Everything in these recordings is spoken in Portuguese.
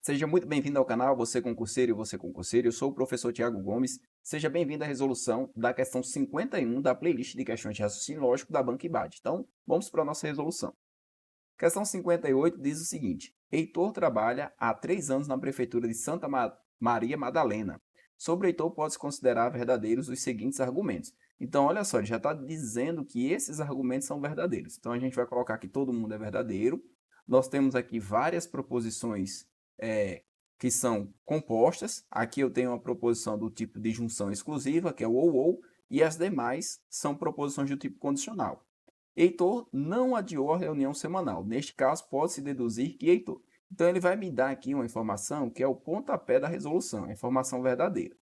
Seja muito bem-vindo ao canal, você concurseiro e você concurseiro. Eu sou o professor Tiago Gomes. Seja bem-vindo à resolução da questão 51 da playlist de questões de raciocínio lógico da Banca IBAD. Então, vamos para a nossa resolução. Questão 58 diz o seguinte: Heitor trabalha há 3 anos na prefeitura de Maria Madalena. Sobre Heitor pode-se considerar verdadeiros os seguintes argumentos. Então, olha só, ele já está dizendo que esses argumentos são verdadeiros. Então, a gente vai colocar que todo mundo é verdadeiro. Nós temos aqui várias proposições é, que são compostas. Aqui eu tenho uma proposição do tipo de junção exclusiva, que é o ou, e as demais são proposições do tipo condicional. Heitor não adiou a reunião semanal. Neste caso, pode-se deduzir que Heitor. Então, ele vai me dar aqui uma informação que é o pontapé da resolução, a informação verdadeira.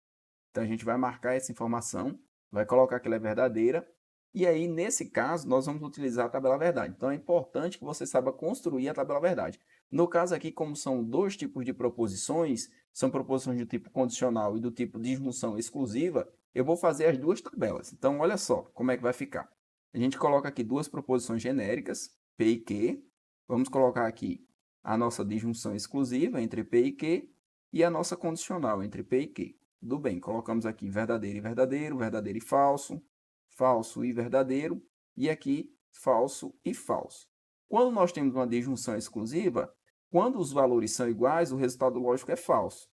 Então, a gente vai marcar essa informação, vai colocar que ela é verdadeira, e aí, nesse caso, nós vamos utilizar a tabela verdade. Então, é importante que você saiba construir a tabela verdade. No caso aqui, como são dois tipos de proposições, são proposições do tipo condicional e do tipo de junção exclusiva, eu vou fazer as duas tabelas. Então, olha só como é que vai ficar. A gente coloca aqui duas proposições genéricas, P e Q. Vamos colocar aqui a nossa disjunção exclusiva entre P e Q e a nossa condicional entre P e Q. Tudo bem, colocamos aqui verdadeiro e verdadeiro, verdadeiro e falso, falso e verdadeiro, e aqui falso e falso. Quando nós temos uma disjunção exclusiva, quando os valores são iguais, o resultado lógico é falso.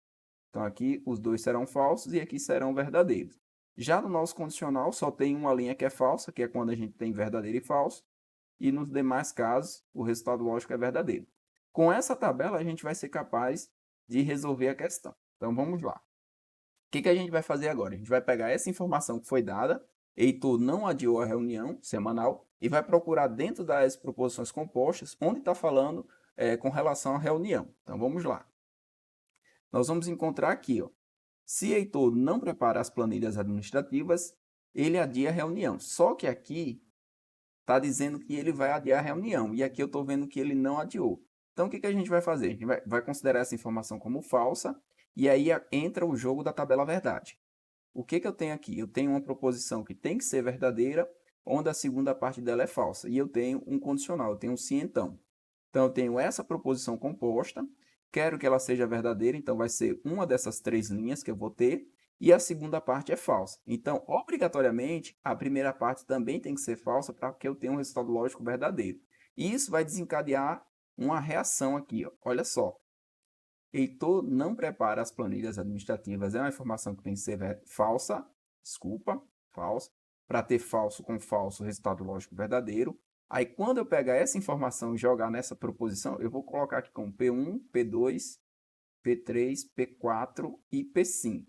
Então, aqui os dois serão falsos e aqui serão verdadeiros. Já no nosso condicional, só tem uma linha que é falsa, que é quando a gente tem verdadeiro e falso, e nos demais casos, o resultado lógico é verdadeiro. Com essa tabela, a gente vai ser capaz de resolver a questão. Então, vamos lá. O que a gente vai fazer agora? A gente vai pegar essa informação que foi dada, Heitor não adiou a reunião semanal, e vai procurar dentro das proposições compostas onde está falando com relação à reunião. Então, vamos lá. Nós vamos encontrar aqui, ó, se Heitor não prepara as planilhas administrativas, ele adia a reunião. Só que aqui está dizendo que ele vai adiar a reunião, e aqui eu estou vendo que ele não adiou. Então, o que a gente vai fazer? A gente vai considerar essa informação como falsa, e aí entra o jogo da tabela verdade. O que eu tenho aqui? Eu tenho uma proposição que tem que ser verdadeira, onde a segunda parte dela é falsa. E eu tenho um condicional, eu tenho um se então. Então, eu tenho essa proposição composta, quero que ela seja verdadeira, então vai ser uma dessas três linhas que eu vou ter, e a segunda parte é falsa. Então, obrigatoriamente, a primeira parte também tem que ser falsa para que eu tenha um resultado lógico verdadeiro. E isso vai desencadear uma reação aqui. Ó. Olha só, Heitor não prepara as planilhas administrativas. É uma informação que tem que ser falsa, desculpa, falsa, para ter falso com falso, resultado lógico verdadeiro. Aí, quando eu pegar essa informação e jogar nessa proposição, eu vou colocar aqui como P1, P2, P3, P4 e P5.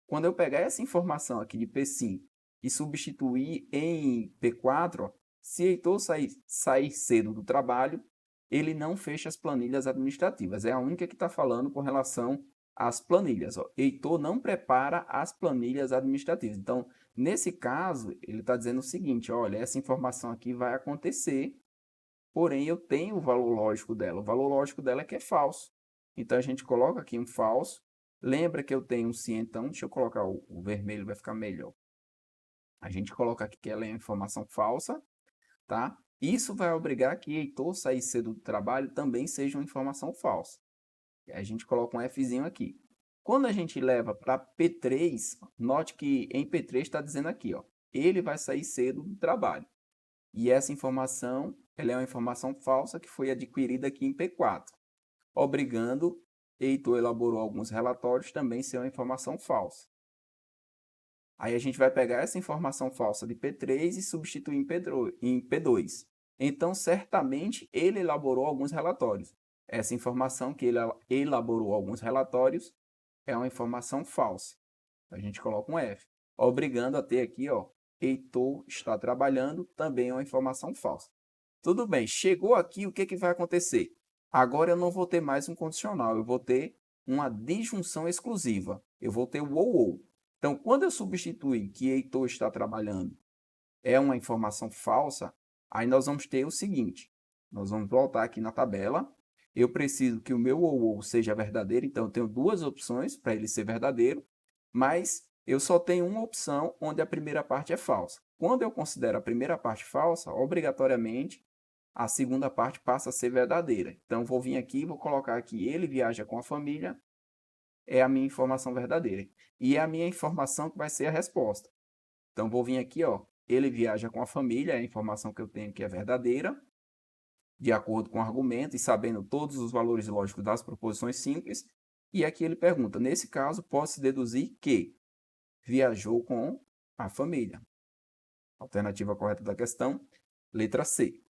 Quando eu pegar essa informação aqui de P5 e substituir em P4, ó, se Heitor sair cedo do trabalho, ele não fecha as planilhas administrativas. É a única que está falando com relação às planilhas. Ó. Heitor não prepara as planilhas administrativas. Então, nesse caso, ele está dizendo o seguinte, olha, essa informação aqui vai acontecer, porém eu tenho o valor lógico dela. O valor lógico dela é que é falso. Então, a gente coloca aqui um falso. Lembra que eu tenho um se então, deixa eu colocar o vermelho, vai ficar melhor. A gente coloca aqui que ela é uma informação falsa, tá? Isso vai obrigar que Heitor sair cedo do trabalho também seja uma informação falsa. E a gente coloca um Fzinho aqui. Quando a gente leva para P3, note que em P3 está dizendo aqui, ó, ele vai sair cedo do trabalho. E essa informação, ela é uma informação falsa que foi adquirida aqui em P4, obrigando Heitor elaborou alguns relatórios também ser uma informação falsa. Aí a gente vai pegar essa informação falsa de P3 e substituir em P2. Então, certamente, ele elaborou alguns relatórios. Essa informação que ele elaborou alguns relatórios é uma informação falsa. A gente coloca um F. Obrigando a ter aqui, ó, Heitor está trabalhando, também é uma informação falsa. Tudo bem, chegou aqui, o que vai acontecer? Agora eu não vou ter mais um condicional, eu vou ter uma disjunção exclusiva. Eu vou ter o ou. Então, quando eu substituir que Heitor está trabalhando é uma informação falsa, aí nós vamos ter o seguinte, nós vamos voltar aqui na tabela, eu preciso que o meu ou seja verdadeiro, então eu tenho duas opções para ele ser verdadeiro, mas eu só tenho uma opção onde a primeira parte é falsa. Quando eu considero a primeira parte falsa, obrigatoriamente, a segunda parte passa a ser verdadeira. Então, vou vir aqui e vou colocar aqui, ele viaja com a família, é a minha informação verdadeira. E é a minha informação que vai ser a resposta. Então, vou vir aqui, ó, ele viaja com a família, é a informação que eu tenho que é verdadeira, de acordo com o argumento e sabendo todos os valores lógicos das proposições simples. E aqui ele pergunta, nesse caso, pode-se deduzir que viajou com a família. Alternativa correta da questão, letra C.